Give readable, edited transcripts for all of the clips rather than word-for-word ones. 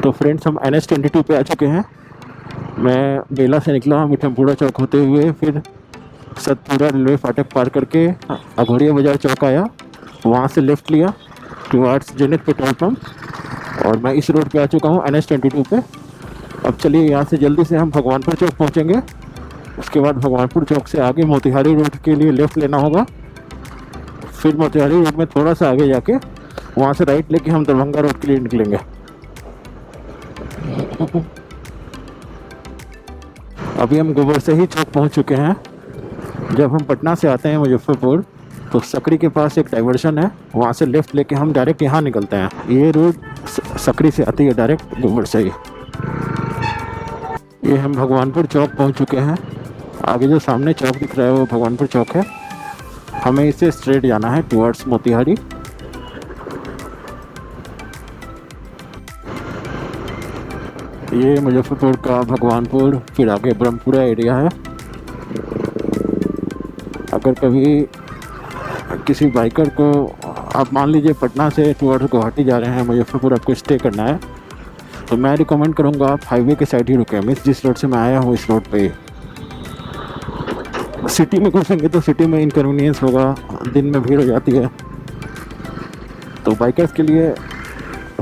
तो फ्रेंड्स हम NH-22 पे आ चुके हैं। मैं बेला से निकला मिठमपुरा चौक होते हुए, फिर सतपुरा रेलवे फाटक पार करके अघोरिया बाज़ार चौक आया, वहाँ से लेफ़्ट लिया टुवार्ड्स जेनिथ पेट्रोल पंप, और मैं इस रोड पे आ चुका हूँ NH-22 पे। अब चलिए यहाँ से जल्दी से हम भगवानपुर चौक पहुँचेंगे। उसके बाद भगवानपुर चौक से आगे मोतिहारी रोड के लिए लेफ़्ट लेना होगा, फिर मोतिहारी रोड में थोड़ा सा आगे जाके वहाँ से राइट लेके हम दरभंगा रोड के लिए निकलेंगे। अभी हम गोबर से ही चौक पहुँच चुके हैं। जब हम पटना से आते हैं मुजफ्फरपुर तो सकरी के पास एक डाइवर्शन है, वहाँ से लेफ़्ट लेके हम डायरेक्ट यहाँ निकलते हैं। ये रोड सकरी से आती है डायरेक्ट गोबर से ही। ये हम भगवानपुर चौक पहुँच चुके हैं। आगे जो सामने चौक दिख रहा है वो भगवानपुर चौक है। हमें इसे स्ट्रेट जाना है टुवर्ड्स मोतिहारी। ये मुजफ्फरपुर का भगवानपुर, फिर आगे ब्रह्मपुरा एरिया है। अगर कभी किसी बाइकर को, आप मान लीजिए पटना से टुवर्ड्स गुवाहाटी जा रहे हैं, मुजफ्फरपुर आपको स्टे करना है, तो मैं रिकमेंड करूँगा आप हाईवे के साइड ही रुकें। मैं जिस रोड से मैं आया हूँ इस रोड पे ही। सिटी में घुसेंगे तो सिटी में इनकन्वीनियंस होगा, दिन में भीड़ हो जाती है। तो बाइकर्स के लिए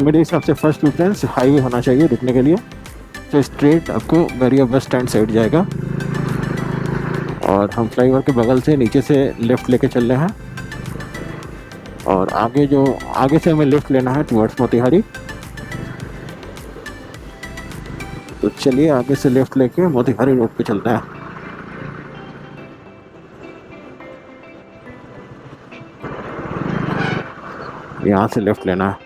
मेरे हिसाब से फर्स्ट प्रेफरेंस हाईवे होना चाहिए रुकने के लिए। तो स्ट्रेट आपको बैरिया बस स्टैंड साइड जाएगा, और हम फ्लाईओवर के बगल से नीचे से लेफ़्ट लेके चल रहे हैं, और आगे से हमें लेफ़्ट लेना है टुवर्ड्स मोतिहारी। तो चलिए आगे से लेफ़्ट लेके मोतिहारी रोड पे चलते हैं। यहाँ से लेफ़्ट लेना है।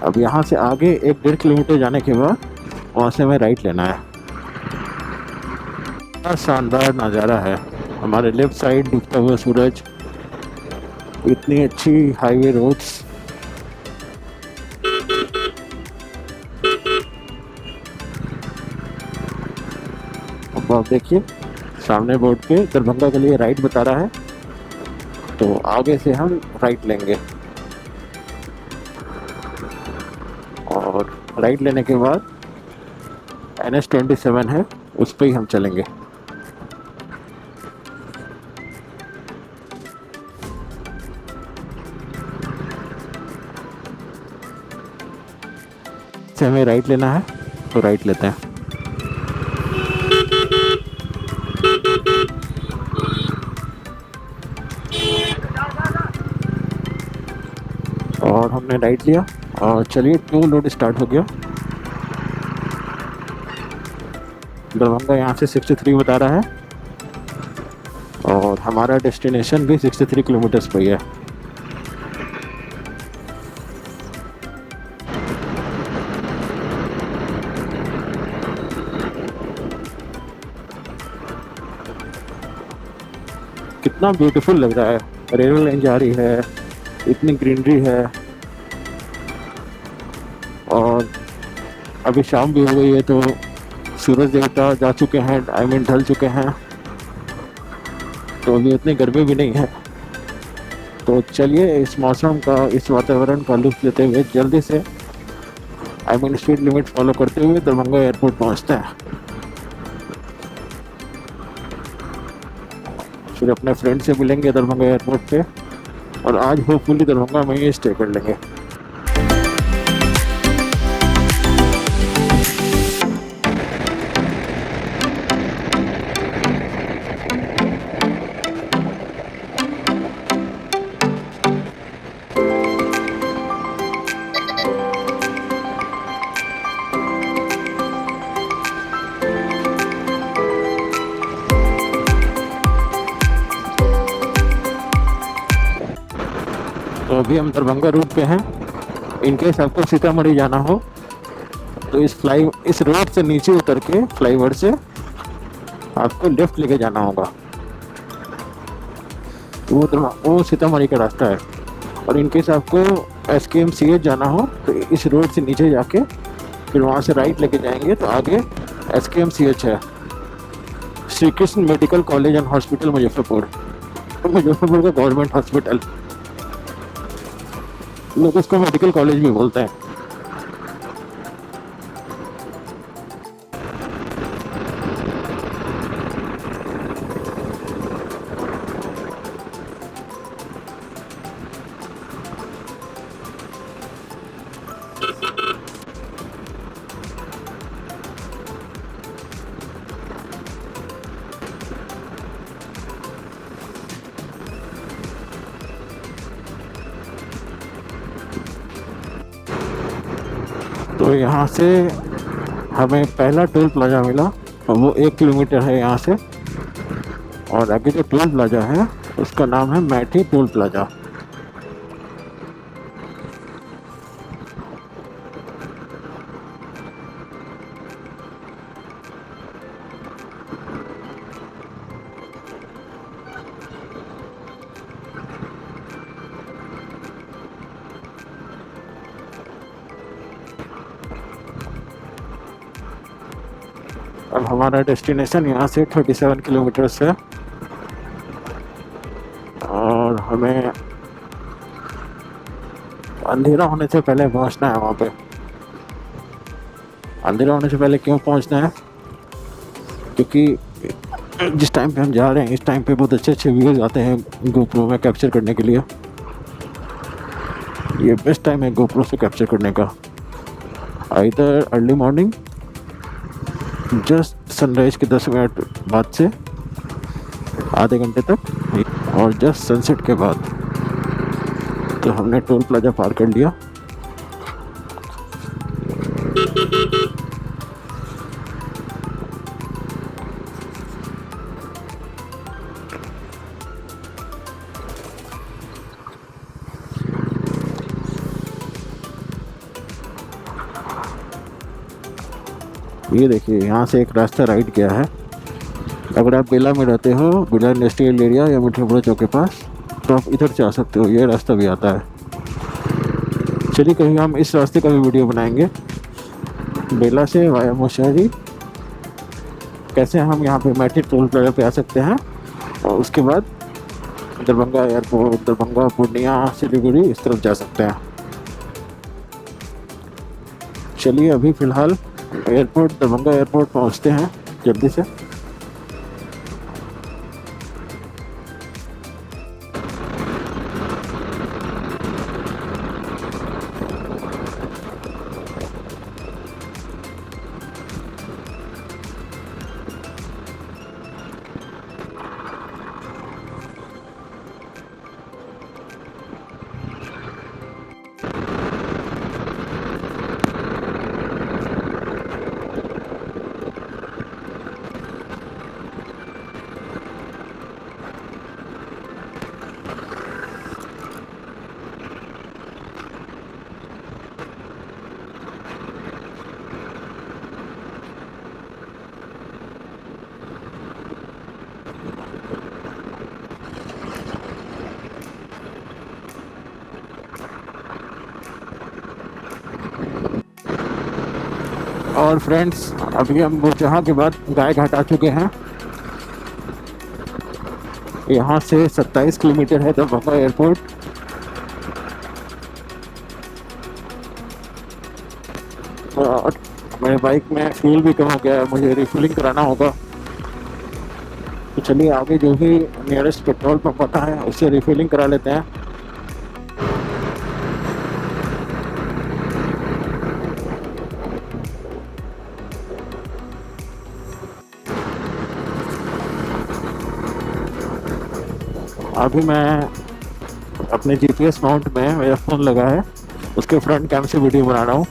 अब यहाँ से आगे 1-1.5 किलोमीटर जाने के बाद वहाँ से हमें राइट लेना है। क्या शानदार नज़ारा है, हमारे लेफ़्ट साइड डूबता हुआ सूरज, इतनी अच्छी हाईवे रोड्स। अब आप देखिए सामने बोर्ड पे दरभंगा के लिए राइट बता रहा है, तो आगे से हम राइट लेंगे, और राइट लेने के बाद NH-27 है, उस पर ही हम चलेंगे। से हमें राइट लेना है तो राइट लेते हैं। और हमने राइट लिया, और चलिए टोल रोड स्टार्ट हो गया। दरभंगा यहाँ से 63 बता रहा है, और हमारा डेस्टिनेशन भी 63 किलोमीटर्स पर ही है। कितना ब्यूटीफुल लग रहा है, रेलवे लाइन जा रही है, इतनी ग्रीनरी है, और अभी शाम भी हो गई है तो सूरज देवता जा चुके हैं, ढल चुके हैं, तो अभी उतनी गर्मी भी नहीं है। तो चलिए इस मौसम का, इस वातावरण का लुत्फ लेते हुए जल्दी से स्पीड लिमिट फॉलो करते हुए दरभंगा एयरपोर्ट पहुंचते हैं। फिर अपने फ्रेंड से मिलेंगे दरभंगा एयरपोर्ट पे, और आज होपफुली दरभंगा में ही स्टे कर लेंगे। तो अभी हम दरभंगा रूट पे हैं। इनकेस आपको सीतामढ़ी जाना हो तो इस रोड से नीचे उतर के फ्लाईओवर से आपको लेफ्ट लेके जाना होगा, वो सीतामढ़ी का रास्ता है। और इनकेस आपको SKMCH जाना हो तो इस रोड से नीचे जाके फिर वहाँ से राइट लेके जाएंगे तो आगे SKMCH है, Shri Krishna medical college and hospital Muzaffarpur. Muzaffarpur का गवर्नमेंट हॉस्पिटल, लोग उसको मेडिकल कॉलेज भी बोलते हैं। तो यहाँ से हमें पहला टोल प्लाजा मिला और वो 1 किलोमीटर है यहाँ से, और आगे जो टोल प्लाजा है उसका नाम है मैठी टोल प्लाजा। अब हमारा डेस्टिनेशन यहाँ से 37 किलोमीटर है और हमें अंधेरा होने से पहले पहुँचना है वहाँ पे। अंधेरा होने से पहले क्यों पहुँचना है? क्योंकि जिस टाइम पे हम जा रहे हैं इस टाइम पे बहुत अच्छे अच्छे व्यूज़ आते हैं गोप्रो में कैप्चर करने के लिए। ये बेस्ट टाइम है गोप्रो से कैप्चर करने का, either early morning just sunrise के 10 मिनट बाद से आधे घंटे तक, और जस्ट सनसेट के बाद। तो हमने टोल प्लाजा पार कर लिया। ये देखिए यहाँ से एक रास्ता राइट गया है। अगर आप बेला में रहते हो, बेला इंडस्ट्रियल एरिया या मिठीपुरा चौक के पास, तो आप इधर से आ सकते हो, ये रास्ता भी आता है। चलिए कहीं हम इस रास्ते का भी वीडियो बनाएंगे, बेला से वाया मोशहरी कैसे हम यहाँ पे मैठी टोल प्लाजा पे आ सकते हैं, और उसके बाद दरभंगा एयरपोर्ट, दरभंगा, पूर्णिया, सिलीगुड़ी इस तरफ जा सकते हैं। चलिए अभी फ़िलहाल एयरपोर्ट, दरभंगा एयरपोर्ट पहुँचते हैं जल्दी से। और फ्रेंड्स अभी हम जहाँ के बाद गाय घाट आ चुके हैं। यहाँ से 27 किलोमीटर है दरभंगा एयरपोर्ट। और मेरे बाइक में फ्यूल भी कम हो गया है, मुझे रिफिलिंग कराना होगा। तो चलिए आगे जो भी नियरेस्ट पेट्रोल पंप आता है उससे रिफिलिंग करा लेते हैं। अभी मैं अपने GPS माउंट में मेरा फ़ोन लगा है, उसके फ्रंट कैम से वीडियो बना रहा हूँ।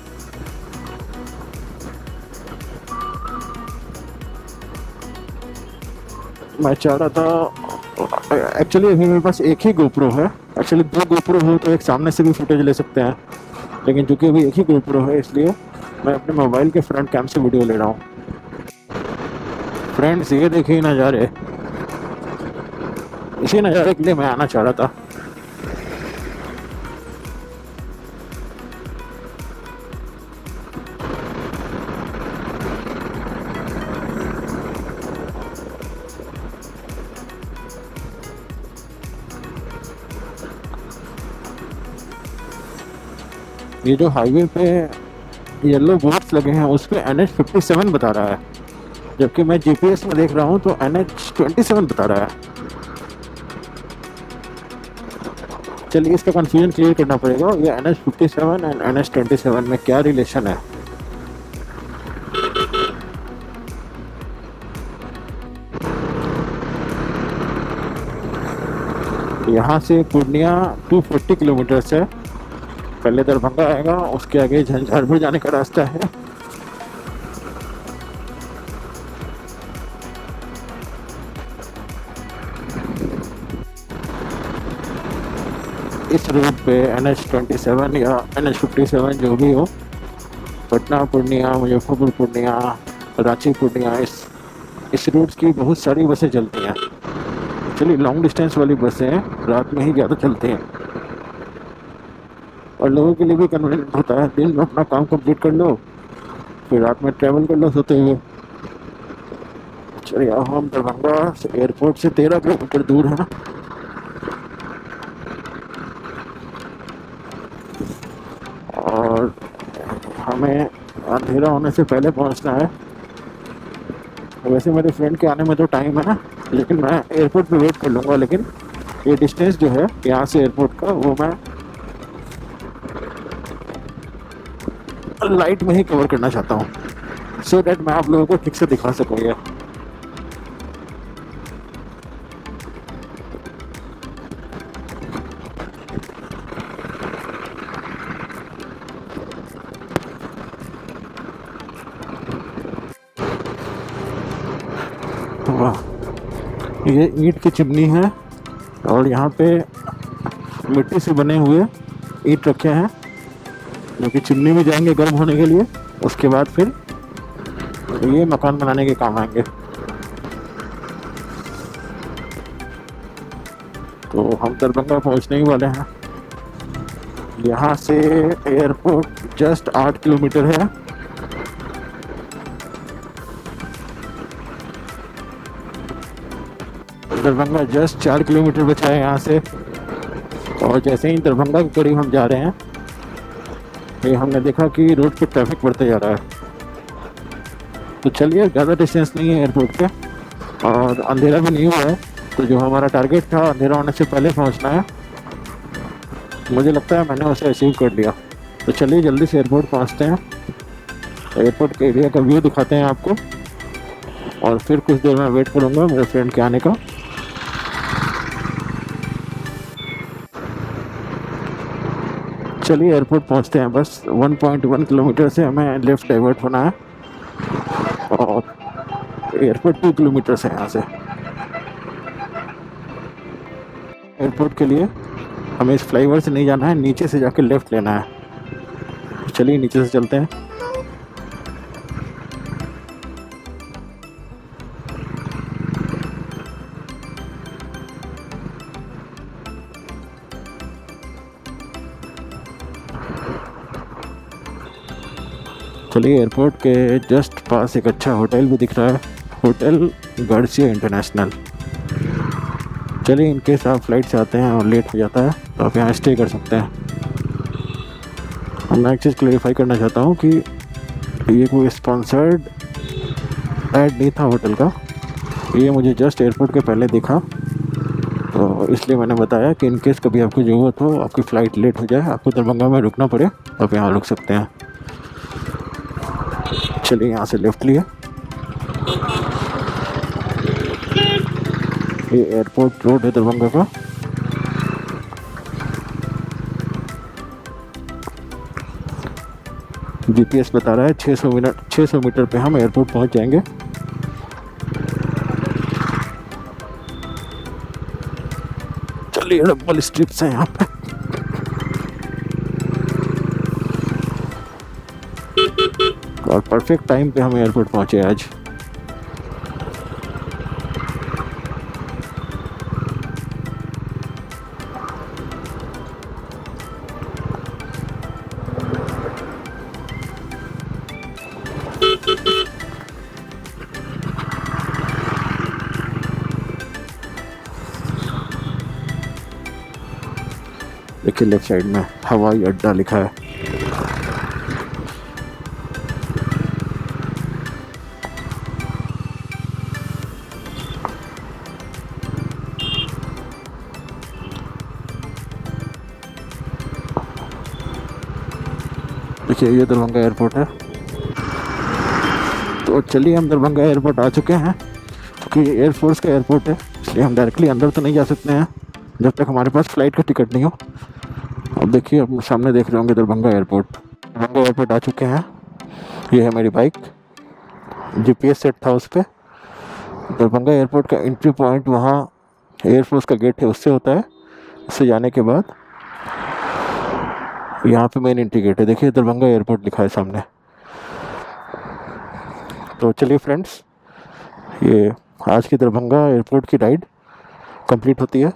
मैं चाह रहा था एक्चुअली अभी मेरे पास एक ही गोप्रो है। एक्चुअली 2 गोप्रो हो तो एक सामने से भी फुटेज ले सकते हैं, लेकिन चूँकि अभी एक ही गोप्रो है इसलिए मैं अपने मोबाइल के फ्रंट कैम से वीडियो ले रहा हूँ। फ्रेंड्स ये देखिए नज़ारे, इसी नज़ारे के लिए मैं आना चाह रहा था। ये जो हाईवे पे येलो बोर्ड्स लगे हैं उस पर NH57 बता रहा है, जबकि मैं GPS में देख रहा हूँ तो NH27 बता रहा है। चलिए इसका कंफ्यूजन क्लियर करना पड़ेगा, ये NH57 एंड NH27 में क्या रिलेशन है। यहाँ से पूर्णिया 240 किलोमीटर से पहले दरभंगा आएगा, उसके आगे झंझारपुर जाने का रास्ता है। इस रूट पे NH27 या NH57 जो भी हो, पटना पूर्णिया, मुजफ्फरपुर पूर्णिया, रांची पूर्णिया, इस रूट की बहुत सारी बसें चलती हैं। चलिए लॉन्ग डिस्टेंस वाली बसें रात में ही ज़्यादा चलती हैं और लोगों के लिए भी कन्वीनियंट होता है। दिन में अपना काम कंप्लीट कर लो, फिर रात में ट्रैवल कर लो सोते हुए। चलिए हम दरभंगा से एयरपोर्ट से 13 किलोमीटर दूर है और हमें अंधेरा होने से पहले पहुंचना है। वैसे मेरे फ्रेंड के आने में तो टाइम है ना, लेकिन मैं एयरपोर्ट पे वेट कर लूँगा। लेकिन ये डिस्टेंस जो है यहाँ से एयरपोर्ट का, वो मैं लाइट में ही कवर करना चाहता हूँ, सो डैट मैं आप लोगों को ठीक से दिखा सकूँगा। वाह, ये ईंट की चिमनी है और यहाँ पे मिट्टी से बने हुए ईंट रखे हैं जो कि चिमनी में जाएंगे गर्म होने के लिए। उसके बाद फिर ये मकान बनाने के काम आएंगे। तो हम दरभंगा पहुँचने ही वाले हैं। यहाँ से एयरपोर्ट जस्ट 8 किलोमीटर है। दरभंगा जस्ट 4 किलोमीटर बचा है यहाँ से। और जैसे ही दरभंगा के करीब हम जा रहे हैं, ये हमने देखा कि रोड पे ट्रैफिक बढ़ते जा रहा है। तो चलिए, ज़्यादा डिस्टेंस नहीं है एयरपोर्ट पे और अंधेरा भी नहीं हुआ है, तो जो हमारा टारगेट था अंधेरा होने से पहले पहुंचना है, मुझे लगता है मैंने उसे अचीव कर लिया। तो चलिए जल्दी से एयरपोर्ट पहुंचते हैं, एयरपोर्ट के एरिया का व्यू दिखाते हैं आपको और फिर कुछ देर में वेट करूँगा मेरे फ्रेंड के आने का। चलिए एयरपोर्ट पहुंचते हैं। बस 1.1 किलोमीटर से हमें लेफ़्ट डाइवर्ट होना है और एयरपोर्ट 2 किलोमीटर से यहाँ से। एयरपोर्ट के लिए हमें इस फ्लाईओवर से नहीं जाना है, नीचे से जाके लेफ़्ट लेना है। चलिए नीचे से चलते हैं। चलिए एयरपोर्ट के जस्ट पास एक अच्छा होटल भी दिख रहा है, होटल गार्सिया इंटरनेशनल। चलिए इन केस आप फ्लाइट से आते हैं और लेट हो जाता है तो आप यहाँ स्टे कर सकते हैं। मैं एक चीज़ क्लेरिफाई करना चाहता हूँ कि ये कोई स्पॉन्सर्ड ऐड नहीं था होटल का, ये मुझे जस्ट एयरपोर्ट के पहले दिखा, तो इसलिए मैंने बताया कि इन केस कभी आपको ज़रूरत हो, आपकी फ़्लाइट लेट हो जाए, आपको दरभंगा में रुकना पड़े, आप यहाँ रुक सकते हैं। चलिए यहाँ से लेफ्ट लिया। ये एयरपोर्ट रोड है दरभंगा का। GPS बता रहा है 600 मीटर पे हम एयरपोर्ट पहुंच जाएंगे। चलिए डबल स्ट्रिप्स हैं यहाँ पे। और परफेक्ट टाइम पे हम एयरपोर्ट पहुंचे आज। देखिए लेफ्ट साइड में हवाई अड्डा लिखा है। देखिए ये दरभंगा एयरपोर्ट है। तो चलिए हम दरभंगा एयरपोर्ट आ चुके हैं। क्योंकि एयरफोर्स का एयरपोर्ट है इसलिए हम डायरेक्टली अंदर तो नहीं जा सकते हैं जब तक हमारे पास फ़्लाइट का टिकट नहीं हो। अब देखिए आप सामने देख रहे होंगे दरभंगा एयरपोर्ट। दरभंगा एयरपोर्ट आ चुके हैं। ये है मेरी बाइक, GPS सेट था उस पर। दरभंगा एयरपोर्ट का एंट्री पॉइंट वहाँ एयरफोर्स का गेट है उससे होता है। उससे जाने के बाद यहाँ पे मेन एंट्री गेट है। देखिए दरभंगा एयरपोर्ट लिखा है सामने। तो चलिए फ्रेंड्स, ये आज की दरभंगा एयरपोर्ट की राइड कंप्लीट होती है।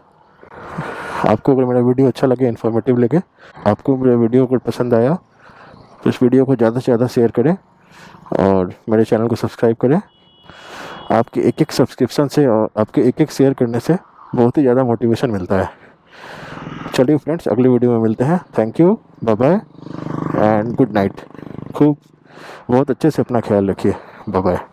आपको अगर मेरा वीडियो अच्छा लगे, इन्फॉर्मेटिव लगे, आपको मेरा वीडियो अगर पसंद आया तो इस वीडियो को ज़्यादा से ज़्यादा शेयर करें और मेरे चैनल को सब्सक्राइब करें। आपके एक एक सब्सक्रिप्शन से और आपके एक एक शेयर करने से बहुत ही ज़्यादा मोटिवेशन मिलता है। चलिए फ्रेंड्स, अगली वीडियो में मिलते हैं। Thank you, bye bye and good night. खूब बहुत अच्छे से अपना ख्याल रखिए। Bye bye.